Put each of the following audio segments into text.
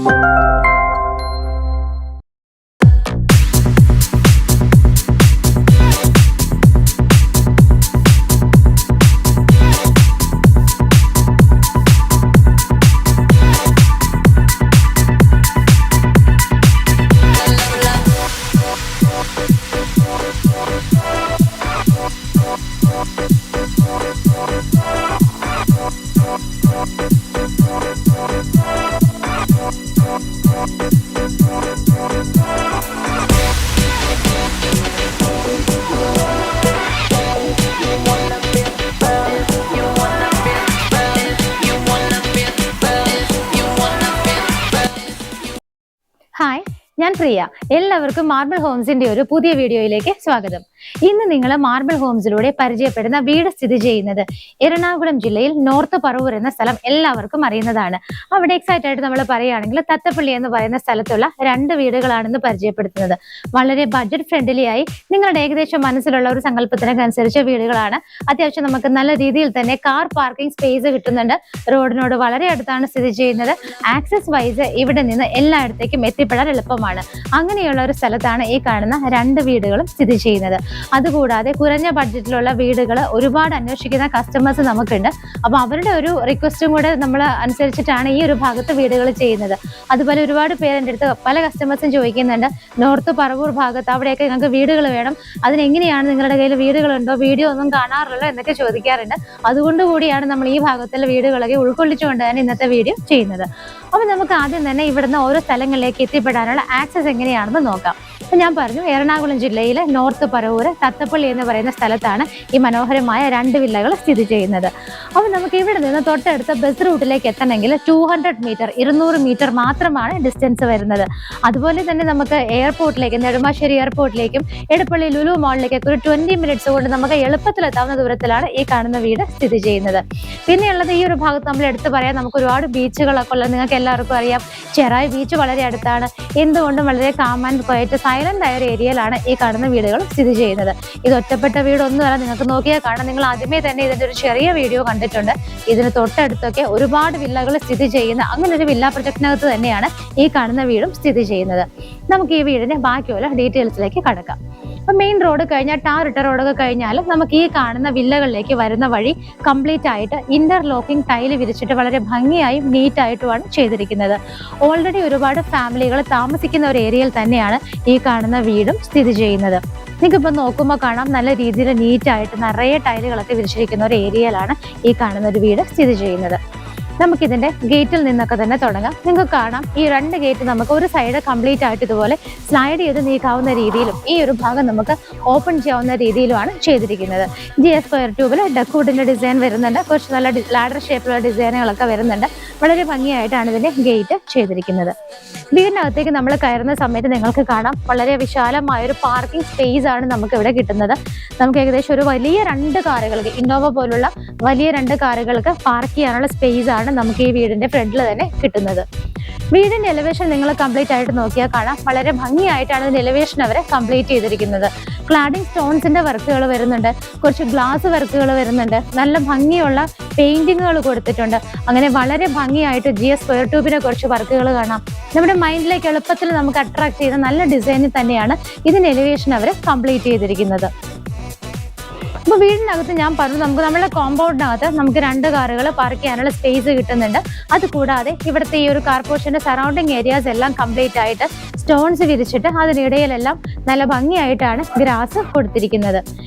Hi, ഞാൻ പ്രിയ. എല്ലാവർക്കും marble ഹോംസിന്റെ ഒരു പുതിയ വീഡിയോയിലേക്ക് സ്വാഗതം. ഇന്ന് നിങ്ങൾ മാർബിൾ ഹോംസിലൂടെ പരിചയപ്പെടുന്ന വീട് സ്ഥിതി ചെയ്യുന്നത് എറണാകുളം ജില്ലയിൽ നോർത്ത് പറവൂർ എന്ന സ്ഥലം എല്ലാവർക്കും അറിയുന്നതാണ്. അവിടെ എക്സാക്റ്റ് ആയിട്ട് നമ്മൾ പറയുകയാണെങ്കിൽ തത്തപ്പള്ളി എന്ന് പറയുന്ന സ്ഥലത്തുള്ള 2 വീടുകളാണെന്ന് പരിചയപ്പെടുത്തുന്നത്. വളരെ ബഡ്ജറ്റ് ഫ്രണ്ട്ലി ആയി നിങ്ങളുടെ ഏകദേശം മനസ്സിലുള്ള ഒരു സങ്കല്പത്തിനൊക്കെ അനുസരിച്ച വീടുകളാണ്. അത്യാവശ്യം നമുക്ക് നല്ല രീതിയിൽ തന്നെ കാർ പാർക്കിംഗ് സ്പേസ് കിട്ടുന്നുണ്ട്. റോഡിനോട് വളരെ അടുത്താണ് സ്ഥിതി ചെയ്യുന്നത്. ആക്സസ് വൈസ് ഇവിടെ നിന്ന് എല്ലായിടത്തേക്കും എത്തിപ്പെടാൻ എളുപ്പമാണ്. അങ്ങനെയുള്ള ഒരു സ്ഥലത്താണ് ഈ കാണുന്ന 2 വീടുകളും സ്ഥിതി ചെയ്യുന്നത്. അതുകൂടാതെ കുറഞ്ഞ ബഡ്ജറ്റിലുള്ള വീടുകൾ ഒരുപാട് അന്വേഷിക്കുന്ന കസ്റ്റമേഴ്സ് നമുക്കുണ്ട്. അപ്പൊ അവരുടെ ഒരു റിക്വസ്റ്റും കൂടെ നമ്മൾ അനുസരിച്ചിട്ടാണ് ഈ ഒരു ഭാഗത്ത് വീടുകൾ ചെയ്യുന്നത്. അതുപോലെ ഒരുപാട് പേര് എൻ്റെ അടുത്ത് പല കസ്റ്റമേഴ്സും ചോദിക്കുന്നുണ്ട്, നോർത്ത് പറവൂർ ഭാഗത്ത് അവിടെയൊക്കെ ഞങ്ങൾക്ക് വീടുകൾ വേണം, അതിനെങ്ങനെയാണ് നിങ്ങളുടെ കയ്യിൽ വീടുകളുണ്ടോ, വീഡിയോ ഒന്നും കാണാറില്ലല്ലോ എന്നൊക്കെ ചോദിക്കാറുണ്ട്. അതുകൊണ്ട് കൂടിയാണ് നമ്മൾ ഈ ഭാഗത്തുള്ള വീടുകളൊക്കെ ഉൾക്കൊള്ളിച്ചുകൊണ്ട് തന്നെ ഇന്നത്തെ വീഡിയോ ചെയ്യുന്നത്. അപ്പൊ നമുക്ക് ആദ്യം തന്നെ ഇവിടുന്ന് ഓരോ സ്ഥലങ്ങളിലേക്ക് എത്തിപ്പെടാനുള്ള ആക്സസ് എങ്ങനെയാണെന്ന് നോക്കാം. അപ്പൊ ഞാൻ പറഞ്ഞു, എറണാകുളം ജില്ലയിലെ നോർത്ത് പറവൂര് തത്തപ്പള്ളി എന്ന് പറയുന്ന സ്ഥലത്താണ് ഈ മനോഹരമായ 2 വില്ലകൾ സ്ഥിതി ചെയ്യുന്നത്. അപ്പൊ നമുക്ക് ഇവിടെ നിന്ന് തൊട്ടടുത്ത ബസ് റൂട്ടിലേക്ക് എത്തണമെങ്കിൽ 200 മീറ്റർ 200 മീറ്റർ മാത്രമാണ് ഡിസ്റ്റൻസ് വരുന്നത്. അതുപോലെ തന്നെ നമുക്ക് എയർപോർട്ടിലേക്ക്, നെടുമ്പാശ്ശേരി എയർപോർട്ടിലേക്കും എടപ്പള്ളി ലുലു മാളിലേക്കൊക്കെ ഒരു 20 മിനിറ്റ്സ് കൊണ്ട് നമുക്ക് എളുപ്പത്തിലെത്താവുന്ന ദൂരത്തിലാണ് ഈ കാണുന്ന വീട് സ്ഥിതി ചെയ്യുന്നത്. പിന്നെയുള്ളത് ഈ ഒരു ഭാഗത്ത് നമ്മൾ എടുത്തു പറയാം, നമുക്ക് ഒരുപാട് ബീച്ചുകളൊക്കെ ഉള്ളത് നിങ്ങൾക്ക് എല്ലാവർക്കും അറിയാം. ചെറായി ബീച്ച് വളരെ അടുത്താണ്. എന്തുകൊണ്ടും വളരെ കാം ആൻഡ് ക്വയറ്റ് സൈലന്റ് ആയ ഒരു ഏരിയയിലാണ് ഈ കാണുന്ന വീടുകൾ സ്ഥിതി ചെയ്യുന്നത്. ഇത് ഒറ്റപ്പെട്ട വീടൊന്നുമല്ല, നിങ്ങൾക്ക് നോക്കിയാൽ കാണാം. നിങ്ങൾ ആദ്യമേ തന്നെ ഇതിന്റെ ഒരു ചെറിയ വീഡിയോ കണ്ടിട്ടുണ്ട്. ഇതിന് തൊട്ടടുത്തൊക്കെ ഒരുപാട് വില്ലകൾ സ്ഥിതി ചെയ്യുന്ന അങ്ങനെ ഒരു വില്ല പ്രൊജക്ടിനകത്ത് തന്നെയാണ് ഈ കാണുന്ന വീടും സ്ഥിതി ചെയ്യുന്നത്. നമുക്ക് ഈ വീടിന്റെ ബാക്കിയുള്ള ഡീറ്റെയിൽസിലേക്ക് കടക്കാം. അപ്പൊ മെയിൻ റോഡ് കഴിഞ്ഞാൽ ടാറിട്ട റോഡൊക്കെ കഴിഞ്ഞാൽ നമുക്ക് ഈ കാണുന്ന വില്ലകളിലേക്ക് വരുന്ന വഴി കംപ്ലീറ്റ് ആയിട്ട് ഇന്റർലോക്കിംഗ് ടൈല് വിരിച്ചിട്ട് വളരെ ഭംഗിയായും നീറ്റായിട്ടുമാണ് ചെയ്തിരിക്കുന്നത്. ഓൾറെഡി ഒരുപാട് ഫാമിലികൾ താമസിക്കുന്ന ഒരു ഏരിയയിൽ തന്നെയാണ് ഈ കാണുന്ന വീടും സ്ഥിതി ചെയ്യുന്നത്. നിങ്ങൾക്കിപ്പോൾ നോക്കുമ്പോൾ കാണാം, നല്ല രീതിയിൽ നീറ്റായിട്ട് നിറയെ ടൈലുകളൊക്കെ വിരിച്ചിരിക്കുന്ന ഒരു ഏരിയയിലാണ് ഈ കാണുന്ന ഒരു വീട് സ്ഥിതി ചെയ്യുന്നത്. നമുക്കിതിന്റെ ഗേറ്റിൽ നിന്നൊക്കെ തന്നെ തുടങ്ങാം. നിങ്ങൾക്ക് കാണാം, ഈ 2 ഗേറ്റ് നമുക്ക് ഒരു സൈഡ് കംപ്ലീറ്റ് ആയിട്ട് ഇതുപോലെ സ്ലൈഡ് ചെയ്ത് നീക്കാവുന്ന രീതിയിലും ഈ ഒരു ഭാഗം നമുക്ക് ഓപ്പൺ ചെയ്യാവുന്ന രീതിയിലുമാണ് ചെയ്തിരിക്കുന്നത്. GS സ്ക്വയർ ട്യൂബിൽ ഡക്കൂഡിന്റെ ഡിസൈൻ വരുന്നുണ്ട്. കുറച്ച് നല്ല ലാഡർ ഷേപ്പിലുള്ള ഡിസൈനുകളൊക്കെ വരുന്നുണ്ട്. വളരെ ഭംഗിയായിട്ടാണ് ഇതിന്റെ ഗേറ്റ് ചെയ്തിരിക്കുന്നത്. വീടിനകത്തേക്ക് നമ്മൾ കയറുന്ന സമയത്ത് നിങ്ങൾക്ക് കാണാം, വളരെ വിശാലമായ ഒരു പാർക്കിംഗ് സ്പേസ് ആണ് നമുക്ക് ഇവിടെ കിട്ടുന്നത്. നമുക്ക് ഏകദേശം ഒരു വലിയ 2 കാറുകൾക്ക്, ഇന്നോവ പോലുള്ള വലിയ 2 കാറുകൾക്ക് പാർക്ക് ചെയ്യാനുള്ള സ്പേസ് ആണ് നമുക്ക് ഈ വീടിന്റെ ഫ്രണ്ടിൽ തന്നെ കിട്ടുന്നത്. വീടിന്റെ എലിവേഷൻ നിങ്ങൾ കംപ്ലീറ്റ് ആയിട്ട് നോക്കിയാൽ കാണാം, വളരെ ഭംഗിയായിട്ടാണ് ഇതിന്റെ എലിവേഷൻ അവരെ കംപ്ലീറ്റ് ചെയ്തിരിക്കുന്നത്. ക്ലാഡിംഗ് സ്റ്റോൺസിന്റെ വർക്കുകൾ വരുന്നുണ്ട്, കുറച്ച് ഗ്ലാസ് വർക്കുകൾ വരുന്നുണ്ട്, നല്ല ഭംഗിയുള്ള പെയിന്റിങ്ങുകൾ കൊടുത്തിട്ടുണ്ട്. അങ്ങനെ വളരെ ഭംഗിയായിട്ട് GS സ്ക്വയർ ട്യൂബിനെ കുറച്ച് വർക്കുകൾ കാണാം. നമ്മുടെ മൈൻഡിലേക്ക് എളുപ്പത്തിൽ നമുക്ക് അട്രാക്ട് ചെയ്യുന്ന നല്ല ഡിസൈനിൽ തന്നെയാണ് ഇതിന്റെ എലിവേഷൻ അവർ കംപ്ലീറ്റ് ചെയ്തിരിക്കുന്നത്. അപ്പോൾ വീടിനകത്ത് ഞാൻ പറഞ്ഞു, നമുക്ക് നമ്മുടെ കോമ്പൗണ്ടിനകത്ത് നമുക്ക് 2 കാറുകൾ പാർക്ക് ചെയ്യാനുള്ള സ്പേസ് കിട്ടുന്നുണ്ട്. അതുകൂടാതെ ഇവിടുത്തെ ഈ ഒരു കാർ പോർഷന്റെ സറൗണ്ടിങ് ഏരിയാസ് എല്ലാം കംപ്ലീറ്റ് ആയിട്ട് സ്റ്റോൺസ് വിരിച്ചിട്ട് അതിനിടയിലെല്ലാം നല്ല ഭംഗിയായിട്ടാണ് ഗ്രാസ് കൊടുത്തിരിക്കുന്നത്.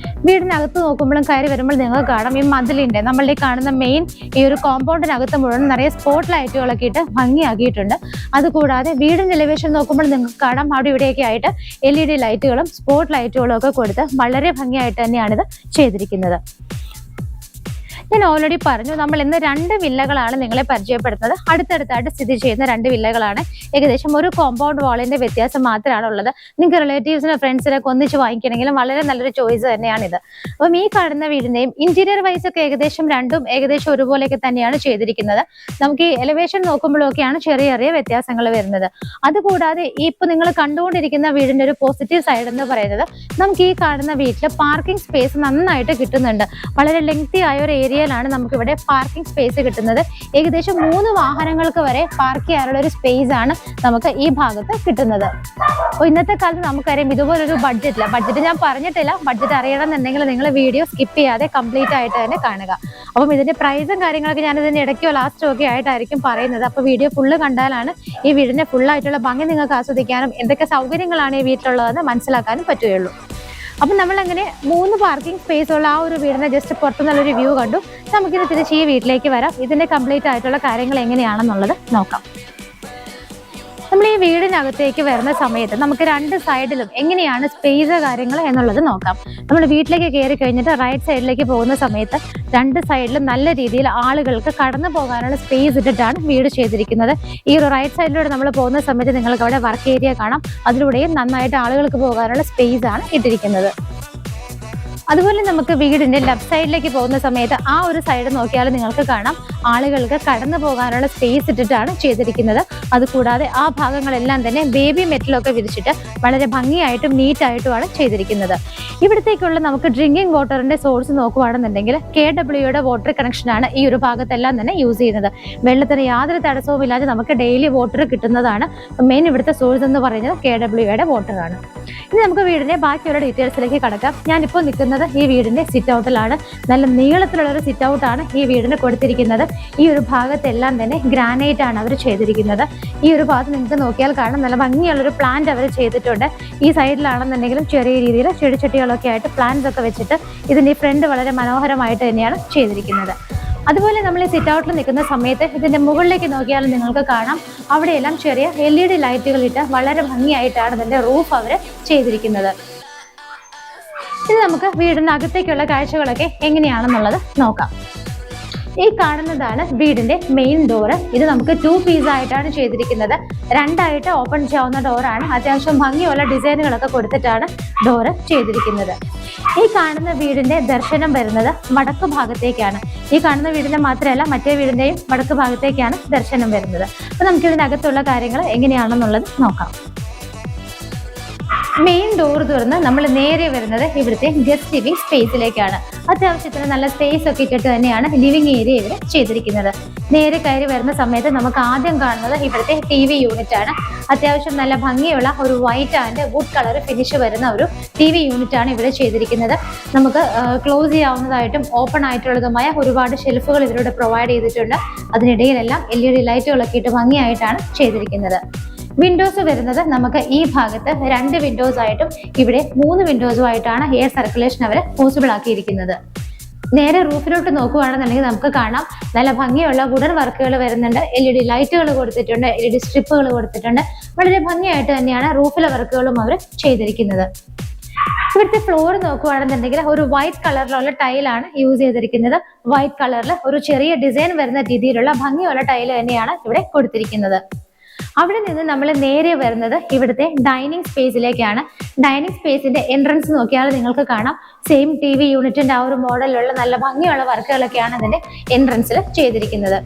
വീടിനകത്ത് നോക്കുമ്പോഴും കയറി വരുമ്പോൾ നിങ്ങൾക്ക് കാണാം, ഈ മതിലിന്റെ നമ്മളുടെ കാണുന്ന മെയിൻ ഈ ഒരു കോമ്പൗണ്ടിനകത്ത് മുഴുവൻ നിറയെ സ്പോട്ട് ലൈറ്റുകളൊക്കെ ഇട്ട് ഭംഗിയാക്കിയിട്ടുണ്ട്. അതുകൂടാതെ വീടിന്റെ എലിവേഷൻ നോക്കുമ്പോൾ നിങ്ങൾക്ക് കാണാം, അവിടെ ഇവിടെയൊക്കെ ആയിട്ട് LED ലൈറ്റുകളും സ്പോട്ട് ലൈറ്റുകളും ഒക്കെ കൊടുത്ത് വളരെ ഭംഗിയായിട്ട് തന്നെയാണിത് ചെയ്തിരിക്കുന്നത്. ഞാൻ ഓൾറെഡി പറഞ്ഞു, നമ്മൾ ഇന്ന് 2 വില്ലകളാണ് നിങ്ങളെ പരിചയപ്പെടുത്തുന്നത്. അടുത്തടുത്തായിട്ട് സ്ഥിതി ചെയ്യുന്ന 2 വില്ലകളാണ്. ഏകദേശം ഒരു കോമ്പൗണ്ട് വാളിന്റെ വ്യത്യാസം മാത്രമാണ് ഉള്ളത്. നിങ്ങൾക്ക് റിലേറ്റീവ്സിനോ ഫ്രണ്ട്സിനൊക്കെ ഒന്നിച്ച് വാങ്ങിക്കണമെങ്കിലും വളരെ നല്ലൊരു ചോയ്സ് തന്നെയാണിത്. അപ്പം ഈ കാണുന്ന വീടിന്റെയും ഇന്റീരിയർ വൈസ് ഒക്കെ ഏകദേശം ഒരുപോലെയൊക്കെ തന്നെയാണ് ചെയ്തിരിക്കുന്നത്. നമുക്ക് ഈ എലിവേഷൻ നോക്കുമ്പോഴൊക്കെയാണ് ചെറിയ ചെറിയ വ്യത്യാസങ്ങൾ വരുന്നത്. അതുകൂടാതെ ഇപ്പൊ നിങ്ങൾ കണ്ടുകൊണ്ടിരിക്കുന്ന വീടിന്റെ ഒരു പോസിറ്റീവ് സൈഡ് എന്ന് പറയുന്നത്, നമുക്ക് ഈ കാണുന്ന വീട്ടിൽ പാർക്കിംഗ് സ്പേസ് നന്നായിട്ട് കിട്ടുന്നുണ്ട്. വളരെ ലെങ്തി ആയ ഒരു ഏരിയ ഏരിയയിലാണ് നമുക്ക് ഇവിടെ പാർക്കിംഗ് സ്പേസ് കിട്ടുന്നത്. ഏകദേശം 3 വാഹനങ്ങൾക്ക് വരെ പാർക്ക് ചെയ്യാനുള്ള ഒരു സ്പേസ് ആണ് നമുക്ക് ഈ ഭാഗത്ത് കിട്ടുന്നത്. അപ്പോൾ ഇന്നത്തെ കാലത്ത് നമുക്കറിയാം ഇതുപോലൊരു ബഡ്ജറ്റ് ഞാൻ പറഞ്ഞിട്ടില്ല. ബഡ്ജറ്റ് അറിയണമെന്നുണ്ടെങ്കിൽ നിങ്ങൾ വീഡിയോ സ്കിപ്പ് ചെയ്യാതെ കംപ്ലീറ്റ് ആയിട്ട് തന്നെ കാണുക. അപ്പം ഇതിന്റെ പ്രൈസും കാര്യങ്ങളൊക്കെ ഞാൻ ഇതിന്റെ ഇടയ്ക്കോ ലാസ്റ്റോ ഒക്കെ ആയിട്ടായിരിക്കും പറയുന്നത്. അപ്പോൾ വീഡിയോ ഫുള്ള് കണ്ടാലാണ് ഈ വീടിന്റെ ഫുള്ളായിട്ടുള്ള ഭംഗി നിങ്ങൾക്ക് ആസ്വദിക്കാനും എന്തൊക്കെ സൗകര്യങ്ങളാണ് ഈ വീട്ടിലുള്ളതെന്ന് മനസ്സിലാക്കാനും പറ്റുകയുള്ളൂ. അപ്പം നമ്മളങ്ങനെ 3 പാർക്കിംഗ് സ്പേസ് ഉള്ള ആ ഒരു വീടിനെ ജസ്റ്റ് പുറത്തുനിന്നുള്ളൊരു വ്യൂ കണ്ടു. നമുക്കിത് തിരിച്ച് ഈ വീട്ടിലേക്ക് വരാം. ഇതിന്റെ കംപ്ലീറ്റ് ആയിട്ടുള്ള കാര്യങ്ങൾ എങ്ങനെയാണെന്നുള്ളത് നോക്കാം. നമ്മൾ ഈ വീടിനകത്തേക്ക് വരുന്ന സമയത്ത് നമുക്ക് 2 സൈഡിലും എങ്ങനെയാണ് സ്പേസ് കാര്യങ്ങൾ എന്നുള്ളത് നോക്കാം. നമ്മൾ വീട്ടിലേക്ക് കയറി കഴിഞ്ഞിട്ട് റൈറ്റ് സൈഡിലേക്ക് പോകുന്ന സമയത്ത് 2 സൈഡിലും നല്ല രീതിയിൽ ആളുകൾക്ക് കടന്നു പോകാനുള്ള സ്പേസ് ഇട്ടിട്ടാണ് വീട് ചെയ്തിരിക്കുന്നത്. ഈ ഒരു റൈറ്റ് സൈഡിലൂടെ നമ്മൾ പോകുന്ന സമയത്ത് നിങ്ങൾക്ക് അവിടെ വർക്ക് ഏരിയ കാണാം. അതിലൂടെയും നന്നായിട്ട് ആളുകൾക്ക് പോകാനുള്ള സ്പേസ് ആണ് ഇട്ടിരിക്കുന്നത്. അതുപോലെ നമുക്ക് വീടിന്റെ ലെഫ്റ്റ് സൈഡിലേക്ക് പോകുന്ന സമയത്ത് ആ ഒരു സൈഡ് നോക്കിയാൽ നിങ്ങൾക്ക് കാണാം ആളുകൾക്ക് കടന്നു പോകാനുള്ള സ്പേസ് ഇട്ടിട്ടാണ് ചെയ്തിരിക്കുന്നത്. അതുകൂടാതെ ആ ഭാഗങ്ങളെല്ലാം തന്നെ ബേബി മെറ്റലൊക്കെ വിരിച്ചിട്ട് വളരെ ഭംഗിയായിട്ടും നീറ്റായിട്ടുമാണ് ചെയ്തിരിക്കുന്നത്. ഇവിടത്തേക്കുള്ള നമുക്ക് ഡ്രിങ്കിങ് വാട്ടറിന്റെ സോഴ്സ് നോക്കുകയാണെന്നുണ്ടെങ്കിൽ KWയുടെ വാട്ടർ കണക്ഷനാണ് ഈ ഒരു ഭാഗത്തെല്ലാം തന്നെ യൂസ് ചെയ്യുന്നത്. വെള്ളത്തിന് യാതൊരു തടസ്സവും ഇല്ലാതെ നമുക്ക് ഡെയിലി വാട്ടർ കിട്ടുന്നതാണ്. മെയിൻ ഇവിടുത്തെ സോഴ്സ് എന്ന് പറയുന്നത് KWയുടെ വാട്ടറാണ്. ഇനി നമുക്ക് വീടിന്റെ ബാക്കിയുള്ള ഡീറ്റെയിൽസിലേക്ക് കടക്കാം. ഞാനിപ്പോൾ നിൽക്കുന്നത് ഈ വീടിന്റെ സിറ്റ് ഔട്ടിലാണ്. നല്ല നീളത്തിലുള്ള ഒരു സിറ്റ് ഔട്ടാണ് ഈ വീടിന് കൊടുത്തിരിക്കുന്നത്. ഈ ഒരു ഭാഗത്തെല്ലാം തന്നെ ഗ്രാനൈറ്റ് ആണ് അവർ ചെയ്തിരിക്കുന്നത്. ഈ ഒരു ഭാഗത്ത് നിങ്ങൾക്ക് നോക്കിയാൽ കാണാം നല്ല ഭംഗിയുള്ളൊരു പ്ലാന്റ് അവർ ചെയ്തിട്ടുണ്ട്. ഈ സൈഡിലാണെന്നുണ്ടെങ്കിലും ചെറിയ രീതിയിൽ ചെടിച്ചട്ടികളൊക്കെ ആയിട്ട് പ്ലാന്റ്സ് ഒക്കെ വെച്ചിട്ട് ഇതിന്റെ ഫ്രണ്ട് വളരെ മനോഹരമായിട്ട് തന്നെയാണ് ചെയ്തിരിക്കുന്നത്. അതുപോലെ നമ്മൾ ഈ സിറ്റ് ഔട്ടിൽ നിൽക്കുന്ന സമയത്ത് ഇതിന്റെ മുകളിലേക്ക് നോക്കിയാൽ നിങ്ങൾക്ക് കാണാം അവിടെയെല്ലാം ചെറിയ LED ലൈറ്റുകൾ ഇട്ട് വളരെ ഭംഗിയായിട്ടാണ് ഇതിന്റെ റൂഫ് അവർ ചെയ്തിരിക്കുന്നത്. ഇനി നമുക്ക് വീടിനകത്തേക്കുള്ള കാഴ്ചകളൊക്കെ എങ്ങനെയാണെന്നുള്ളത് നോക്കാം. ഈ കാണുന്നതാണ് വീടിന്റെ മെയിൻ ഡോറ്. ഇത് നമുക്ക് 2 പീസ് ആയിട്ടാണ് ചെയ്തിരിക്കുന്നത്. 2 ആയിട്ട് ഓപ്പൺ ചെയ്യാവുന്ന ഡോറാണ്. അത്യാവശ്യം ഭംഗിയുള്ള ഡിസൈനുകളൊക്കെ കൊടുത്തിട്ടാണ് ഡോറ് ചെയ്തിരിക്കുന്നത്. ഈ കാണുന്ന വീടിന്റെ ദർശനം വരുന്നത് വടക്ക് ഭാഗത്തേക്കാണ്. ഈ കാണുന്ന വീടിന്റെ മാത്രമല്ല മറ്റേ വീടിന്റെയും വടക്ക് ഭാഗത്തേക്കാണ് ദർശനം വരുന്നത്. അപ്പൊ നമുക്ക് ഇതിനകത്തുള്ള കാര്യങ്ങൾ എങ്ങനെയാണെന്നുള്ളത് നോക്കാം. മെയിൻ ഡോർ തുറന്ന് നമ്മൾ നേരെ വരുന്നത് ഇവിടുത്തെ ഗസ്റ്റ് ലിവിംഗ് സ്പേസിലേക്കാണ്. അത്യാവശ്യത്തിന് നല്ല സ്പേസ് ഒക്കെ ഇട്ടിട്ട് തന്നെയാണ് ലിവിംഗ് ഏരിയ ഇവിടെ ചെയ്തിരിക്കുന്നത്. നേരെ കയറി വരുന്ന സമയത്ത് നമുക്ക് ആദ്യം കാണുന്നത് ഇവിടുത്തെ TV യൂണിറ്റ് ആണ്. അത്യാവശ്യം നല്ല ഭംഗിയുള്ള ഒരു white and wood colour finish വരുന്ന ഒരു TV യൂണിറ്റ് ആണ് ഇവിടെ ചെയ്തിരിക്കുന്നത്. നമുക്ക് ക്ലോസ് ചെയ്യാവുന്നതായിട്ടും ഓപ്പൺ ആയിട്ടുള്ളതുമായ ഒരുപാട് ഷെൽഫുകൾ ഇതിലൂടെ പ്രൊവൈഡ് ചെയ്തിട്ടുണ്ട്. അതിനിടയിലെല്ലാം LED ലൈറ്റുകളൊക്കെ ഇട്ട് ഭംഗിയായിട്ടാണ് ചെയ്തിരിക്കുന്നത്. വിൻഡോസ് വരുന്നത് നമുക്ക് ഈ ഭാഗത്ത് 2 വിൻഡോസ് ആയിട്ടും ഇവിടെ 3 വിൻഡോസും ആയിട്ടാണ് എയർ സർക്കുലേഷൻ അവർ പോസിബിൾ ആക്കിയിരിക്കുന്നത്. നേരെ റൂഫിലോട്ട് നോക്കുകയാണെന്നുണ്ടെങ്കിൽ നമുക്ക് കാണാം നല്ല ഭംഗിയുള്ള വുഡൻ വർക്കുകൾ വരുന്നുണ്ട്. LED ലൈറ്റുകൾ കൊടുത്തിട്ടുണ്ട്, LED സ്ട്രിപ്പുകൾ കൊടുത്തിട്ടുണ്ട്. വളരെ ഭംഗിയായിട്ട് തന്നെയാണ് റൂഫിലെ വർക്കുകളും അവർ ചെയ്തിരിക്കുന്നത്. ഇവിടുത്തെ ഫ്ലോർ നോക്കുകയാണെന്നുണ്ടെങ്കിൽ ഒരു വൈറ്റ് കളറിലുള്ള ടൈലാണ് യൂസ് ചെയ്തിരിക്കുന്നത്. വൈറ്റ് കളറിൽ ഒരു ചെറിയ ഡിസൈൻ വരുന്ന രീതിയിലുള്ള ഭംഗിയുള്ള ടൈല് തന്നെയാണ് ഇവിടെ കൊടുത്തിരിക്കുന്നത്. അവിടെ നിന്ന് നമ്മൾ നേരെ വരുന്നത് ഇവിടുത്തെ ഡൈനിങ് സ്പേസിലേക്കാണ്. ഡൈനിങ് സ്പേസിന്റെ എൻട്രൻസ് നോക്കിയാൽ നിങ്ങൾക്ക് കാണാം സെയിം TV യൂണിറ്റിന്റെ ആ ഒരു മോഡലിലുള്ള നല്ല ഭംഗിയുള്ള വർക്കുകളൊക്കെയാണ് അതിന്റെ എൻട്രൻസിൽ ചെയ്തിരിക്കുന്നത്.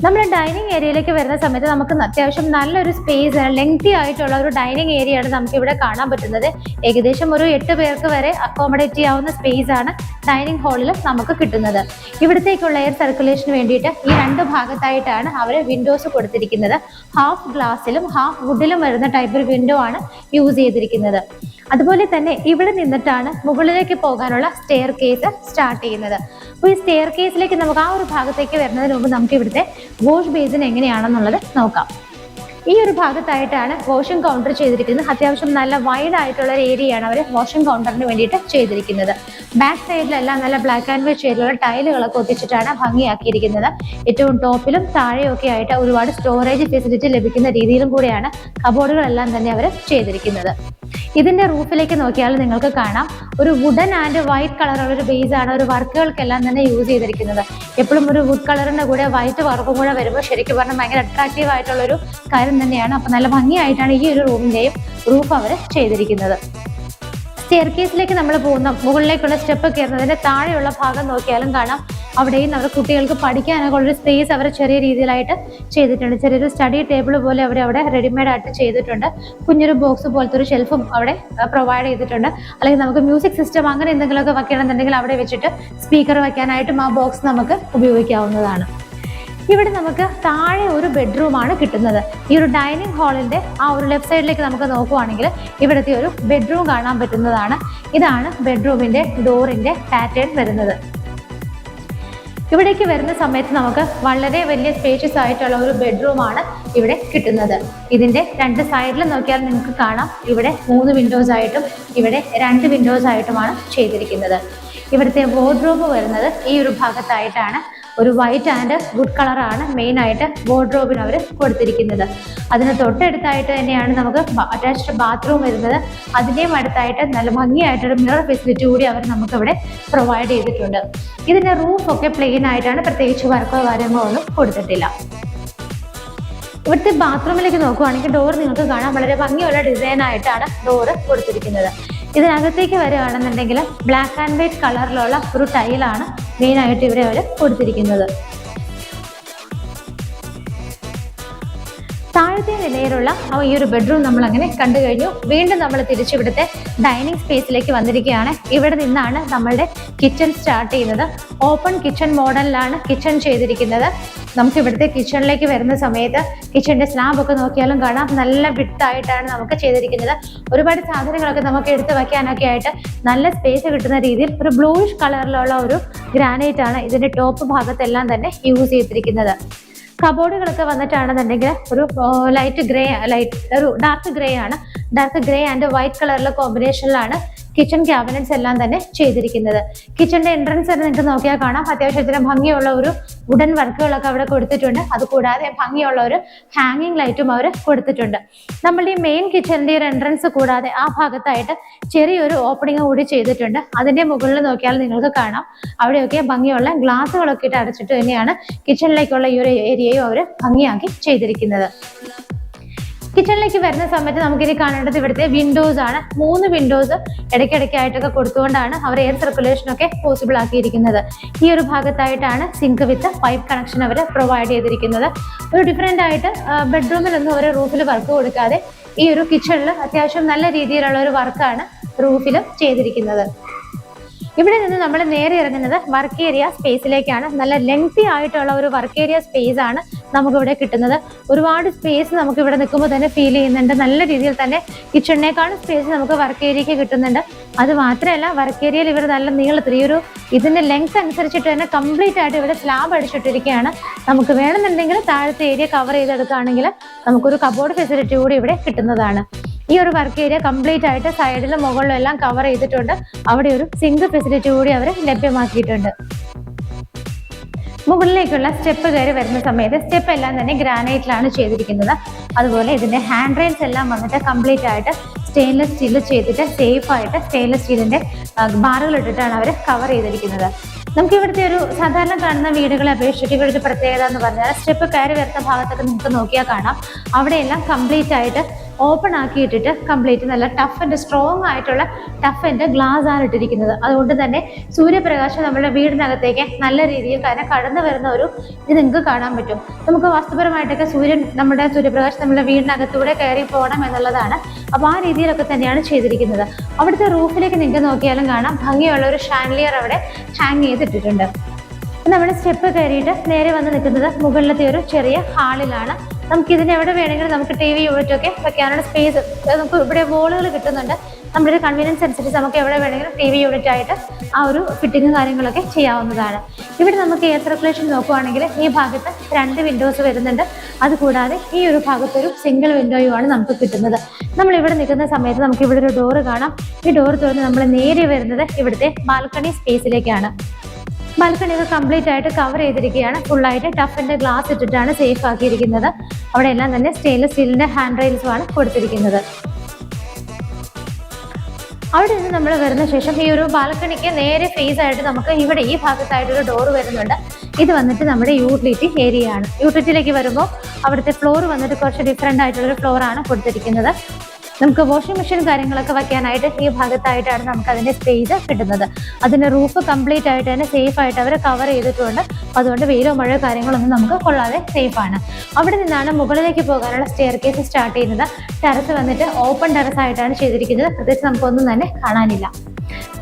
നമ്മൾ ഡൈനിങ് ഏരിയയിലേക്ക് വരുന്ന സമയത്ത് നമുക്ക് അത്യാവശ്യം നല്ലൊരു സ്പേസ് ലെങ്തി ആയിട്ടുള്ള ഒരു ഡൈനിങ് ഏരിയ ആണ് നമുക്ക് ഇവിടെ കാണാൻ പറ്റുന്നത്. ഏകദേശം ഒരു 8 പേർക്ക് വരെ അക്കോമഡേറ്റ് ചെയ്യാവുന്ന സ്പേസ് ആണ് ഡൈനിങ് ഹാളിൽ നമുക്ക് കിട്ടുന്നത്. ഇവിടത്തേക്കുള്ള എയർ സർക്കുലേഷന് വേണ്ടിയിട്ട് ഈ 2 ഭാഗത്തായിട്ടാണ് അവർ വിൻഡോസ് കൊടുത്തിരിക്കുന്നത്. ഹാഫ് ഗ്ലാസ്സിലും ഹാഫ് വുഡിലും വരുന്ന ടൈപ്പ് ഒരു വിൻഡോ ആണ് യൂസ് ചെയ്തിരിക്കുന്നത്. അതുപോലെ തന്നെ ഇവിടെ നിന്നിട്ടാണ് മുകളിലേക്ക് പോകാനുള്ള സ്റ്റെയർ കേസ് സ്റ്റാർട്ട് ചെയ്യുന്നത്. അപ്പോൾ ഈ സ്റ്റെയർ കേസിലേക്ക് നമുക്ക് ആ ഒരു ഭാഗത്തേക്ക് വരുന്നതിന് മുമ്പ് നമുക്ക് ഇവിടുത്തെ വാഷ് ബേസിൻ എങ്ങനെയാണെന്നുള്ളത് നോക്കാം. ഈ ഒരു ഭാഗത്തായിട്ടാണ് വാഷിംഗ് കൗണ്ടർ ചെയ്തിരിക്കുന്നത്. അത്യാവശ്യം നല്ല വൈഡ് ആയിട്ടുള്ള ഒരു ഏരിയയാണ് അവർ വാഷിംഗ് കൗണ്ടറിന് വേണ്ടിയിട്ട് ചെയ്തിരിക്കുന്നത്. ബാക്ക് സൈഡിലെല്ലാം നല്ല ബ്ലാക്ക് ആൻഡ് വൈറ്റ് ഷെയ്ഡിലുള്ള ടൈലുകളൊക്കെ ഒട്ടിച്ചിട്ടാണ് ഭംഗിയാക്കിയിരിക്കുന്നത്. ഏറ്റവും ടോപ്പിലും താഴെയൊക്കെ ആയിട്ട് ഒരുപാട് സ്റ്റോറേജ് ഫെസിലിറ്റി ലഭിക്കുന്ന രീതിയിലും കൂടെയാണ് കബോർഡുകളെല്ലാം തന്നെ അവർ ചെയ്തിരിക്കുന്നത്. ഇതിന്റെ റൂഫിലേക്ക് നോക്കിയാൽ നിങ്ങൾക്ക് കാണാം ഒരു വുഡൻ ആൻഡ് വൈറ്റ് കളറുള്ള ഒരു ബേസ് ആണ് ഒരു വർക്കുകൾക്കെല്ലാം തന്നെ യൂസ് ചെയ്തിരിക്കുന്നത്. എപ്പോഴും ഒരു വുഡ് കളറിന്റെ കൂടെ വൈറ്റ് വർക്കും കൂടെ വരുമ്പോൾ ശരിക്കും പറഞ്ഞാൽ ഭയങ്കര അട്രാക്റ്റീവ് ആയിട്ടുള്ള ഒരു കാര്യം തന്നെയാണ്. അപ്പൊ നല്ല ഭംഗിയായിട്ടാണ് ഈ ഒരു റൂമിന്റെയും റൂഫ് അവർ ചെയ്തിരിക്കുന്നത്. സ്റ്റെയർ കേസിലേക്ക് നമ്മൾ പോകുന്ന മുകളിലേക്കുള്ള സ്റ്റെപ്പ് കയറുന്നതിന്റെ താഴെയുള്ള ഭാഗം നോക്കിയാലും കാണാം അവിടെയും നമ്മുടെ കുട്ടികൾക്ക് പഠിക്കാനൊക്കെ ഉള്ളൊരു സ്പേസ് അവർ ചെറിയ രീതിയിലായിട്ട് ചെയ്തിട്ടുണ്ട്. ചെറിയൊരു സ്റ്റഡി ടേബിൾ പോലെ അവിടെ റെഡിമെയ്ഡ് ആയിട്ട് ചെയ്തിട്ടുണ്ട്. കുഞ്ഞൊരു ബോക്സ് പോലത്തെ ഒരു ഷെൽഫും അവിടെ പ്രൊവൈഡ് ചെയ്തിട്ടുണ്ട്. അല്ലെങ്കിൽ നമുക്ക് മ്യൂസിക് സിസ്റ്റം അങ്ങനെ എന്തെങ്കിലുമൊക്കെ വെക്കണമെന്നുണ്ടെങ്കിൽ അവിടെ വെച്ചിട്ട് സ്പീക്കർ വെക്കാനായിട്ടും ആ ബോക്സ് നമുക്ക് ഉപയോഗിക്കാവുന്നതാണ്. ഇവിടെ നമുക്ക് താഴെ ഒരു ബെഡ്റൂമാണ് കിട്ടുന്നത്. ഈ ഒരു ഡൈനിങ് ഹാളിന്റെ ആ ഒരു ലെഫ്റ്റ് സൈഡിലേക്ക് നമുക്ക് നോക്കുവാണെങ്കിൽ ഇവിടുത്തെ ഒരു ബെഡ്റൂം കാണാൻ പറ്റുന്നതാണ്. ഇതാണ് ബെഡ്റൂമിന്റെ ഡോറിന്റെ പാറ്റേൺ വരുന്നത്. ഇവിടേക്ക് വരുന്ന സമയത്ത് നമുക്ക് വളരെ വലിയ സ്പേഷ്യസ് ആയിട്ടുള്ള ഒരു ബെഡ്റൂമാണ് ഇവിടെ കിട്ടുന്നത്. ഇതിന്റെ രണ്ട് സൈഡിൽ നോക്കിയാൽ നിങ്ങൾക്ക് കാണാം, ഇവിടെ 3 വിൻഡോസ് ആയിട്ടും ഇവിടെ 2 വിൻഡോസ് ആയിട്ടുമാണ് ചെയ്തിരിക്കുന്നത്. ഇവിടുത്തെ വാർഡ്രോബ് വരുന്നത് ഈ ഒരു ഭാഗത്തായിട്ടാണ്. ഒരു വൈറ്റ് ആൻഡ് വുഡ് കളറാണ് മെയിൻ ആയിട്ട് വാർഡ്രോബിന് അവർ കൊടുത്തിരിക്കുന്നത്. അതിന് തൊട്ടടുത്തായിട്ട് തന്നെയാണ് നമുക്ക് അറ്റാച്ച്ഡ് ബാത്റൂം വരുന്നത്. അതിൻ്റെയും അടുത്തായിട്ട് നല്ല ഭംഗിയായിട്ടൊരു മിറർ ഫെസിലിറ്റി കൂടി അവർ നമുക്കിവിടെ പ്രൊവൈഡ് ചെയ്തിട്ടുണ്ട്. ഇതിൻ്റെ റൂഫൊക്കെ പ്ലെയിൻ ആയിട്ടാണ്, പ്രത്യേകിച്ച് വർക്കോ കാര്യമോ ഒന്നും കൊടുത്തിട്ടില്ല. ഇവിടുത്തെ ബാത്റൂമിലേക്ക് നോക്കുകയാണെങ്കിൽ ഡോർ നിങ്ങൾക്ക് കാണാം, വളരെ ഭംഗിയുള്ള ഡിസൈൻ ആയിട്ടാണ് ഡോറ് കൊടുത്തിരിക്കുന്നത്. ഇതിനകത്തേക്ക് വരികയാണെന്നുണ്ടെങ്കിൽ ബ്ലാക്ക് ആൻഡ് വൈറ്റ് കളറിലുള്ള ഒരു ടൈലാണ് മെയിനായിട്ട് ഇവിടെ അവർ കൊടുത്തിരിക്കുന്നത്. താഴത്തെ നിലയിലുള്ള ഈ ഒരു ബെഡ്റൂം നമ്മൾ അങ്ങനെ കണ്ടു കഴിഞ്ഞു. വീണ്ടും നമ്മൾ തിരിച്ചിവിടുത്തെ ഡൈനിങ് സ്പേസിലേക്ക് വന്നിരിക്കുകയാണ്. ഇവിടെ നിന്നാണ് നമ്മളുടെ കിച്ചൺ സ്റ്റാർട്ട് ചെയ്യുന്നത്. ഓപ്പൺ കിച്ചൺ മോഡലിലാണ് കിച്ചൺ ചെയ്തിരിക്കുന്നത്. നമുക്ക് ഇവിടുത്തെ കിച്ചണിലേക്ക് വരുന്ന സമയത്ത് കിച്ചണിന്റെ സ്ലാബ് ഒക്കെ നോക്കിയാലും കാണാം, നല്ല വിട്ടായിട്ടാണ് നമുക്ക് ചെയ്തിരിക്കുന്നത്. ഒരുപാട് സാധനങ്ങളൊക്കെ നമുക്ക് എടുത്ത് വയ്ക്കാനൊക്കെ ആയിട്ട് നല്ല സ്പേസ് കിട്ടുന്ന രീതിയിൽ ഒരു ബ്ലൂയിഷ് കളറിലുള്ള ഒരു ഗ്രാനൈറ്റ് ആണ് ഇതിന്റെ ടോപ്പ് ഭാഗത്തെല്ലാം തന്നെ യൂസ് ചെയ്തിരിക്കുന്നത്. കബോർഡുകളൊക്കെ വന്നിട്ടാണെന്നുണ്ടെങ്കിൽ ഒരു ഡാർക്ക് ഗ്രേ ആൻഡ് വൈറ്റ് കളറിലെ കോമ്പിനേഷനിലാണ് കിച്ചൺ ക്യാബിനറ്റ്സ് എല്ലാം തന്നെ ചെയ്തിരിക്കുന്നത്. കിച്ചണിന്റെ എൻട്രൻസ് നിങ്ങൾക്ക് നോക്കിയാൽ കാണാം, അത്യാവശ്യത്തിന് ഭംഗിയുള്ള ഒരു വുഡൻ വർക്കുകളൊക്കെ അവിടെ കൊടുത്തിട്ടുണ്ട്. അതുകൂടാതെ ഭംഗിയുള്ള ഒരു ഹാങ്ങിങ് ലൈറ്റും അവർ കൊടുത്തിട്ടുണ്ട്. നമ്മളുടെ ഈ മെയിൻ കിച്ചണിന്റെ ഒരു എൻട്രൻസ് കൂടാതെ ആ ഭാഗത്തായിട്ട് ചെറിയൊരു ഓപ്പണിംഗ് കൂടി ചെയ്തിട്ടുണ്ട്. അതിന്റെ മുകളിൽ നോക്കിയാൽ നിങ്ങൾക്ക് കാണാം, അവിടെയൊക്കെ ഭംഗിയുള്ള ഗ്ലാസുകളൊക്കെ ഇട്ട് അടച്ചിട്ട് തന്നെയാണ് കിച്ചണിലേക്കുള്ള ഈ ഒരു ഏരിയയും അവർ ഭംഗിയാക്കി ചെയ്തിരിക്കുന്നത്. കിച്ചണിലേക്ക് വരുന്ന സമയത്ത് നമുക്കിനി കാണേണ്ടത് ഇവിടുത്തെ വിൻഡോസ് ആണ്. 3 വിൻഡോസ് ഇടയ്ക്കിടയ്ക്കായിട്ടൊക്കെ കൊടുത്തുകൊണ്ടാണ് അവർ എയർ സർക്കുലേഷൻ ഒക്കെ പോസിബിൾ ആക്കിയിരിക്കുന്നത്. ഈ ഒരു ഭാഗത്തായിട്ടാണ് സിങ്ക് വിത്ത് പൈപ്പ് കണക്ഷൻ അവർ പ്രൊവൈഡ് ചെയ്തിരിക്കുന്നത്. ഒരു ഡിഫറെൻ്റ് ആയിട്ട് ബെഡ്റൂമിലൊന്നും അവർ റൂഫിൽ വർക്ക് കൊടുക്കാതെ ഈ ഒരു കിച്ചണിൽ അത്യാവശ്യം നല്ല രീതിയിലുള്ള ഒരു വർക്കാണ് റൂഫിൽ ചെയ്തിരിക്കുന്നത്. ഇവിടെ നിന്ന് നമ്മൾ നേരെ ഇറങ്ങുന്നത് വർക്ക് ഏരിയ സ്പേസിലേക്കാണ്. നല്ല ലെങ്തി ആയിട്ടുള്ള ഒരു വർക്ക് ഏരിയ സ്പേസ് ആണ് നമുക്കിവിടെ കിട്ടുന്നത്. ഒരുപാട് സ്പേസ് നമുക്ക് ഇവിടെ നിൽക്കുമ്പോൾ തന്നെ ഫീൽ ചെയ്യുന്നുണ്ട്. നല്ല രീതിയിൽ തന്നെ കിച്ചണിനേക്കാളും സ്പേസ് നമുക്ക് വർക്ക് ഏരിയക്ക് കിട്ടുന്നുണ്ട്. അത് മാത്രമല്ല, വർക്ക് ഏരിയയിൽ ഇവർ നല്ല നീളത്തിൽ ഇതിന്റെ ലെങ്ത് അനുസരിച്ചിട്ട് തന്നെ കംപ്ലീറ്റ് ആയിട്ട് ഇവിടെ സ്ലാബ് അടിച്ചിട്ടിരിക്കുകയാണ്. നമുക്ക് വേണമെന്നുണ്ടെങ്കിൽ താഴത്തെ ഏരിയ കവർ ചെയ്തെടുക്കുകയാണെങ്കിൽ നമുക്കൊരു കബോർഡ് ഫെസിലിറ്റി കൂടി ഇവിടെ കിട്ടുന്നതാണ്. ഈ ഒരു വർക്ക് ഏരിയ കംപ്ലീറ്റ് ആയിട്ട് സൈഡിലും മുകളിലും എല്ലാം കവർ ചെയ്തിട്ടുണ്ട്. അവിടെ ഒരു സിങ്ക് ഫെസിലിറ്റി കൂടി അവർ ലഭ്യമാക്കിയിട്ടുണ്ട്. മുകളിലേക്കുള്ള സ്റ്റെപ്പ് കയറി വരുന്ന സമയത്ത് സ്റ്റെപ്പ് എല്ലാം തന്നെ ഗ്രാനൈറ്റിലാണ് ചെയ്തിരിക്കുന്നത്. അതുപോലെ ഇതിന്റെ ഹാൻഡ് റെയിൽസ് എല്ലാം വന്നിട്ട് കംപ്ലീറ്റ് ആയിട്ട് സ്റ്റെയിൻലെസ് സ്റ്റീൽ ചെയ്തിട്ട് സേഫ് ആയിട്ട് സ്റ്റെയിൻലെസ് സ്റ്റീലിന്റെ ബാറുകൾ ഇട്ടിട്ടാണ് അവർ കവർ ചെയ്തിരിക്കുന്നത്. നമുക്ക് ഇവിടുത്തെ ഒരു സാധാരണ കാണുന്ന വീടുകളെ അപേക്ഷിച്ചിട്ട് ഇവിടുത്തെ പ്രത്യേകത എന്ന് പറഞ്ഞാൽ സ്റ്റെപ്പ് കയറി വരുന്ന ഭാഗത്തൊക്കെ നമുക്ക് നോക്കിയാൽ കാണാം, അവിടെയെല്ലാം കംപ്ലീറ്റ് ആയിട്ട് ഓപ്പൺ ആക്കിയിട്ടിട്ട് കംപ്ലീറ്റ് നല്ല ടഫ് ആൻഡ് സ്ട്രോങ് ആയിട്ടുള്ള ഗ്ലാസ് ആണ് ഇട്ടിരിക്കുന്നത്. അതുകൊണ്ട് തന്നെ സൂര്യപ്രകാശം നമ്മുടെ വീടിനകത്തേക്ക് നല്ല രീതിയിൽ കടന്നു വരുന്ന ഒരു ഇത് നിങ്ങൾക്ക് കാണാൻ പറ്റും. നമുക്ക് വാസ്തുപരമായിട്ടൊക്കെ സൂര്യപ്രകാശം നമ്മുടെ വീടിനകത്തൂടെ കയറി പോകണം എന്നുള്ളതാണ്. അപ്പോൾ ആ രീതിയിലൊക്കെ തന്നെയാണ് ചെയ്തിരിക്കുന്നത്. അവിടുത്തെ റൂഫിലേക്ക് നിങ്ങൾക്ക് നോക്കിയാലും കാണാം, ഭംഗിയുള്ള ഒരു ഷാൻലിയർ അവിടെ ഹാങ് ചെയ്തിട്ടിട്ടുണ്ട്. നമ്മൾ സ്റ്റെപ്പ് കയറിയിട്ട് നേരെ വന്ന് നിൽക്കുന്നത് മുകളിലത്തെ ഒരു ചെറിയ ഹാളിലാണ്. നമുക്ക് ഇതിന് എവിടെ വേണമെങ്കിലും നമുക്ക് TV യൂണിറ്റ് ഒക്കെ വെക്കാനുള്ള സ്പേസ് നമുക്ക് ഇവിടെ വോളുകൾ കിട്ടുന്നുണ്ട്. നമ്മുടെ കൺവീനിയൻസ് അനുസരിച്ച് നമുക്ക് എവിടെ വേണമെങ്കിലും TV യൂണിറ്റ് ആയിട്ട് ആ ഒരു ഫിറ്റിങ്ങും കാര്യങ്ങളൊക്കെ ചെയ്യാവുന്നതാണ്. ഇവിടെ നമുക്ക് എയർ സർക്കുലേഷൻ നോക്കുകയാണെങ്കിൽ ഈ ഭാഗത്ത് 2 വിൻഡോസ് വരുന്നുണ്ട്. അതുകൂടാതെ ഈ ഒരു ഭാഗത്തൊരു സിംഗിൾ വിൻഡോയുമാണ് നമുക്ക് കിട്ടുന്നത്. നമ്മൾ ഇവിടെ നിൽക്കുന്ന സമയത്ത് നമുക്ക് ഇവിടെ ഒരു ഡോറ് കാണാം. ഈ ഡോർ തുറന്ന് നമ്മൾ നേരെ വരുന്നത് ഇവിടുത്തെ ബാൽക്കണി സ്പേസിലേക്കാണ്. ബാൽക്കണി ഒക്കെ കംപ്ലീറ്റ് ആയിട്ട് കവർ ചെയ്തിരിക്കുകയാണ്. ഫുള്ളായിട്ട് ടഫിന്റെ ഗ്ലാസ് ഇട്ടിട്ടാണ് സേഫ് ആക്കിയിരിക്കുന്നത്. അവിടെ എല്ലാം തന്നെ സ്റ്റെയിൻലെസ് സ്റ്റീലിന്റെ ഹാൻഡ് റെയിൽസുമാണ് കൊടുത്തിരിക്കുന്നത്. അവിടെ നിന്ന് നമ്മൾ വരുന്ന ശേഷം ഈ ഒരു ബാൽക്കണിക്ക് നേരെ ഫേസ് ആയിട്ട് നമുക്ക് ഇവിടെ ഈ ഭാഗത്തായിട്ടൊരു ഡോർ വരുന്നുണ്ട്. ഇത് വന്നിട്ട് നമ്മുടെ യൂട്ടിലിറ്റി ഏരിയ ആണ്. യൂട്ടിലിറ്റിയിലേക്ക് വരുമ്പോൾ അവിടുത്തെ ഫ്ലോർ വന്നിട്ട് കുറച്ച് ഡിഫറെൻ്റ് ആയിട്ടുള്ളൊരു ഫ്ലോറാണ് കൊടുത്തിരിക്കുന്നത്. നമുക്ക് വാഷിംഗ് മെഷീൻ കാര്യങ്ങളൊക്കെ വെക്കാനായിട്ട് ഈ ഭാഗത്തായിട്ടാണ് നമുക്ക് അതിന്റെ സ്പേസ് കിട്ടുന്നത്. അതിന്റെ റൂഫ് കംപ്ലീറ്റ് ആയിട്ട് തന്നെ സേഫ് ആയിട്ട് അവർ കവർ ചെയ്തിട്ടുണ്ട്. അതുകൊണ്ട് വെയിലോ മഴയോ കാര്യങ്ങളൊന്നും നമുക്ക് കൊള്ളാതെ സേഫ് ആണ്. അവിടെ നിന്നാണ് മുകളിലേക്ക് പോകാനുള്ള സ്റ്റെയർ കേസ് സ്റ്റാർട്ട് ചെയ്യുന്നത്. ടെറസ് വന്നിട്ട് ഓപ്പൺ ടെറസ് ആയിട്ടാണ് ചെയ്തിരിക്കുന്നത്. പ്രത്യേകിച്ച് നമുക്കൊന്നും തന്നെ കാണാനില്ല.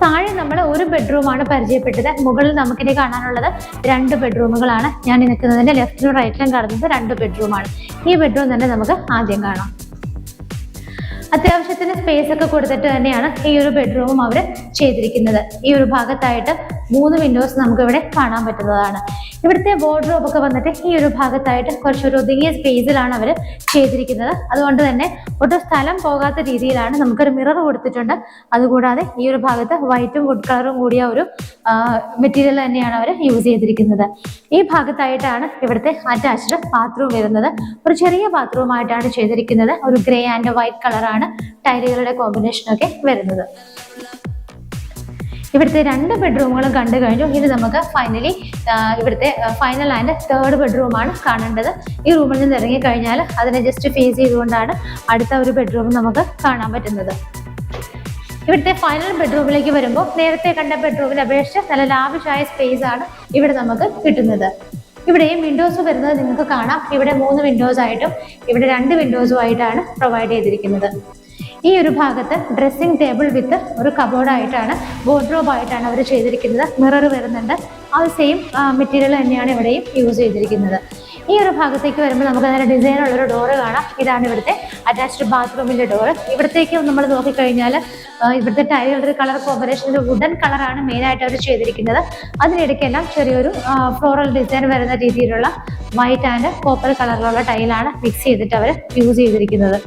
താഴെ നമ്മൾ ഒരു ബെഡ്റൂമാണ് പരിചയപ്പെട്ടത്. മുകളിൽ നമുക്കിനി കാണാനുള്ളത് 2 ബെഡ്റൂമുകളാണ്. ഞാൻ നിൽക്കുന്നതിന്റെ ലെഫ്റ്റിലും റൈറ്റിലും കാണുന്നത് 2 ബെഡ്റൂമാണ്. ഈ ബെഡ്റൂം തന്നെ നമുക്ക് ആദ്യം കാണാം. അത്യാവശ്യത്തിന് സ്പേസ് ഒക്കെ കൊടുത്തിട്ട് തന്നെയാണ് ഈ ഒരു ബെഡ്റൂമും അവർ ചെയ്തിരിക്കുന്നത്. ഈ ഒരു ഭാഗത്തായിട്ട് 3 വിൻഡോസ് നമുക്ക് ഇവിടെ കാണാൻ പറ്റുന്നതാണ്. ഇവിടുത്തെ വാർഡ്രോബ് ഒക്കെ വന്നിട്ട് ഈ ഒരു ഭാഗത്തായിട്ട് കുറച്ചൊരു ഒതുങ്ങിയ സ്പേസിലാണ് അവർ ചെയ്തിരിക്കുന്നത്. അതുകൊണ്ട് തന്നെ ഒട്ടും സ്ഥലം പോകാത്ത രീതിയിലാണ് നമുക്കൊരു മിറർ കൊടുത്തിട്ടുണ്ട്. അതുകൂടാതെ ഈ ഒരു ഭാഗത്ത് വൈറ്റും വുഡ് കളറും കൂടിയ ഒരു മെറ്റീരിയൽ തന്നെയാണ് അവർ യൂസ് ചെയ്തിരിക്കുന്നത്. ഈ ഭാഗത്തായിട്ടാണ് ഇവിടുത്തെ അറ്റാച്ച്ഡ് ബാത്റൂം വരുന്നത്. ഒരു ചെറിയ ബാത്റൂം ആയിട്ടാണ് ചെയ്തിരിക്കുന്നത്. ഒരു ഗ്രേ ആൻഡ് വൈറ്റ് കളറാണ് ടൈലുകളുടെ കോമ്പിനേഷനൊക്കെ വരുന്നത്. ഇവിടുത്തെ 2 ബെഡ്റൂമുകളും കണ്ടു കഴിഞ്ഞു. ഇനി നമുക്ക് ഫൈനലി ഇവിടുത്തെ ഫൈനൽ ആൻഡ് തേർഡ് ബെഡ്റൂമാണ് കാണേണ്ടത്. ഈ റൂമിൽ നിന്ന് ഇറങ്ങി കഴിഞ്ഞാൽ അതിനെ ജസ്റ്റ് ഫേസ് ചെയ്തുകൊണ്ടാണ് അടുത്ത ഒരു ബെഡ്റൂം നമുക്ക് കാണാൻ പറ്റുന്നത്. ഇവിടുത്തെ ഫൈനൽ ബെഡ്റൂമിലേക്ക് വരുമ്പോൾ നേരത്തെ കണ്ട ബെഡ്റൂമിനെ അപേക്ഷിച്ച് നല്ല ലാവിഷായ സ്പേസ് ആണ് ഇവിടെ നമുക്ക് കിട്ടുന്നത്. ഇവിടെയും വിൻഡോസ് വരുന്നത് നിങ്ങൾക്ക് കാണാം. ഇവിടെ 3 വിൻഡോസ് ആയിട്ടും ഇവിടെ 2 വിൻഡോസും ആയിട്ടാണ് പ്രൊവൈഡ് ചെയ്തിരിക്കുന്നത്. ഈ ഒരു ഭാഗത്ത് ഡ്രസ്സിംഗ് ടേബിൾ വിത്ത് ഒരു കബോർഡായിട്ടാണ് വാർഡ്രോബ് ആയിട്ടാണ് അവർ ചെയ്തിരിക്കുന്നത്. മിറർ വരുന്നുണ്ട്. ആ സെയിം മെറ്റീരിയൽ തന്നെയാണ് ഇവിടെയും യൂസ് ചെയ്തിരിക്കുന്നത്. ഈ ഒരു ഭാഗത്തേക്ക് വരുമ്പോൾ നമുക്ക് നല്ല ഡിസൈനുള്ളൊരു ഡോറ് കാണാം. ഇതാണ് ഇവിടുത്തെ അറ്റാച്ച്ഡ് ബാത്റൂമിൻ്റെ ഡോറ്. ഇവിടത്തേക്ക് നമ്മൾ നോക്കിക്കഴിഞ്ഞാൽ ഇവിടുത്തെ ടൈലുകളുടെ കളർ കോമ്പിനേഷൻ വുഡൻ കളറാണ് മെയിനായിട്ട് അവർ ചെയ്തിരിക്കുന്നത്. അതിനിടയ്ക്കെല്ലാം ചെറിയൊരു ഫ്ലോറൽ ഡിസൈൻ വരുന്ന രീതിയിലുള്ള വൈറ്റ് ആൻഡ് കോപ്പർ കളറിലുള്ള ടൈലാണ് മിക്സ് ചെയ്തിട്ട് അവർ യൂസ് ചെയ്തിരിക്കുന്നത്.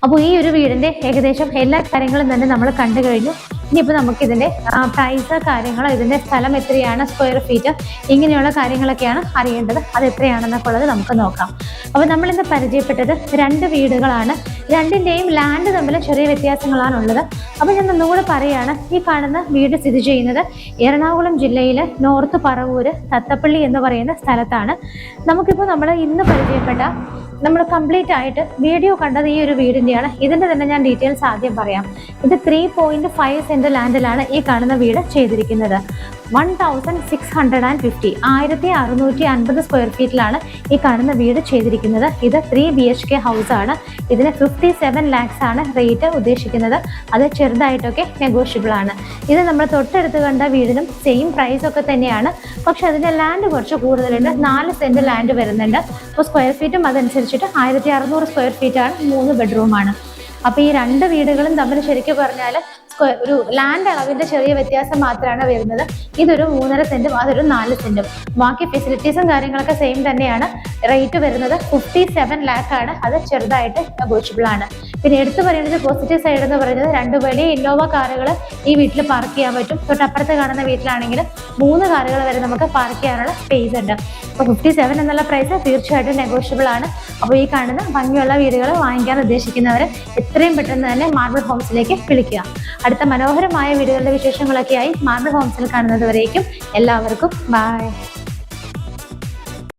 അപ്പോൾ ഈ ഒരു വീടിൻ്റെ ഏകദേശം എല്ലാ കാര്യങ്ങളും തന്നെ നമ്മൾ കണ്ടു കഴിഞ്ഞു. ഇനിയിപ്പോൾ നമുക്കിതിൻ്റെ പ്രൈസ് കാര്യങ്ങൾ, ഇതിൻ്റെ സ്ഥലം എത്രയാണ്, സ്ക്വയർ ഫീറ്റ്, ഇങ്ങനെയുള്ള കാര്യങ്ങളൊക്കെയാണ് അറിയേണ്ടത്. അത് എത്രയാണെന്നൊക്കെ ഉള്ളത് നമുക്ക് നോക്കാം. അപ്പോൾ നമ്മളിന്ന് പരിചയപ്പെട്ടത് 2 വീടുകളാണ്. 2ൻ്റെയും ലാൻഡ് തമ്മിൽ ചെറിയ വ്യത്യാസങ്ങളാണുള്ളത്. അപ്പോൾ ഞാൻ ഒന്നുകൂടെ പറയുകയാണ്. ഈ കാണുന്ന വീട് സ്ഥിതി ചെയ്യുന്നത് എറണാകുളം ജില്ലയിൽ നോർത്ത് പറവൂർ തത്തപ്പള്ളി എന്ന് പറയുന്ന സ്ഥലത്താണ്. നമുക്കിപ്പോൾ നമ്മൾ ഇന്ന് പരിചയപ്പെട്ട നമ്മൾ കംപ്ലീറ്റ് ആയിട്ട് വീഡിയോ കണ്ടത് ഈ ഒരു വീടിൻ്റെയാണ്. ഇതിൻ്റെ തന്നെ ഞാൻ ഡീറ്റെയിൽസ് ആദ്യം പറയാം. ഇത് 3.5 സെൻറ്റ് ലാൻഡിലാണ് ഈ കാണുന്ന വീട് ചെയ്തിരിക്കുന്നത്. 1650 1650 സ്ക്വയർ ഫീറ്റിലാണ് ഈ കാണുന്ന വീട് ചെയ്തിരിക്കുന്നത്. ഇത് 3 BHK ഹൗസ് ആണ്. ഇതിന് 57 lakhs ആണ് റേറ്റ് ഉദ്ദേശിക്കുന്നത്. അത് ചെറുതായിട്ടൊക്കെ നെഗോഷ്യബിൾ ആണ്. ഇത് നമ്മൾ തൊട്ടടുത്ത് കണ്ട വീടിനും സെയിം പ്രൈസ് ഒക്കെ തന്നെയാണ്. പക്ഷെ അതിൻ്റെ ലാൻഡ് കുറച്ച് കൂടുതലുണ്ട്. 4 സെൻറ്റ് ലാൻഡ് വരുന്നുണ്ട്. അപ്പോൾ സ്ക്വയർ ഫീറ്റും അതനുസരിച്ചിട്ട് 1600 സ്ക്വയർ ഫീറ്റാണ്. 3 ബെഡ്റൂമാണ്. അപ്പോൾ ഈ 2 വീടുകളും തമ്മിൽ ശരിക്കും പറഞ്ഞാൽ ഒരു ലാൻഡ് അളവിൻ്റെ ചെറിയ വ്യത്യാസം മാത്രമാണ് വരുന്നത്. ഇതൊരു 3.5 സെൻറ്റും അതൊരു 4 സെൻറ്റും. ബാക്കി ഫെസിലിറ്റീസും കാര്യങ്ങളൊക്കെ സെയിം തന്നെയാണ്. റേറ്റ് വരുന്നത് 57 lakh ആണ്. അത് ചെറുതായിട്ട് നെഗോഷ്യബിൾ ആണ്. പിന്നെ എടുത്തു പറയുന്നത് പോസിറ്റീവ് സൈഡ് എന്ന് പറയുന്നത് 2 വലിയ ഇന്നോവ കാറുകൾ ഈ വീട്ടിൽ പാർക്ക് ചെയ്യാൻ പറ്റും. തൊട്ടപ്പുറത്ത് കാണുന്ന വീട്ടിലാണെങ്കിൽ 3 കാറുകൾ വരെ നമുക്ക് പാർക്ക് ചെയ്യാനുള്ള സ്പേസ് ഉണ്ട്. അപ്പോൾ 57 എന്നുള്ള പ്രൈസ് തീർച്ചയായിട്ടും നെഗോഷ്യബിൾ ആണ്. അപ്പോൾ ഈ കാണുന്ന ഭംഗിയുള്ള വീടുകൾ വാങ്ങിക്കാൻ ഉദ്ദേശിക്കുന്നവർ എത്രയും പെട്ടെന്ന് തന്നെ മാർബിൾ ഹോംസിലേക്ക് വിളിക്കുക. അടുത്ത മനോഹരമായ വീടുകളുടെ വിശേഷങ്ങളൊക്കെയായി മാർബിൾ ഹോംസിൽ കാണുന്നത് വരേക്കും എല്ലാവർക്കും ബൈ.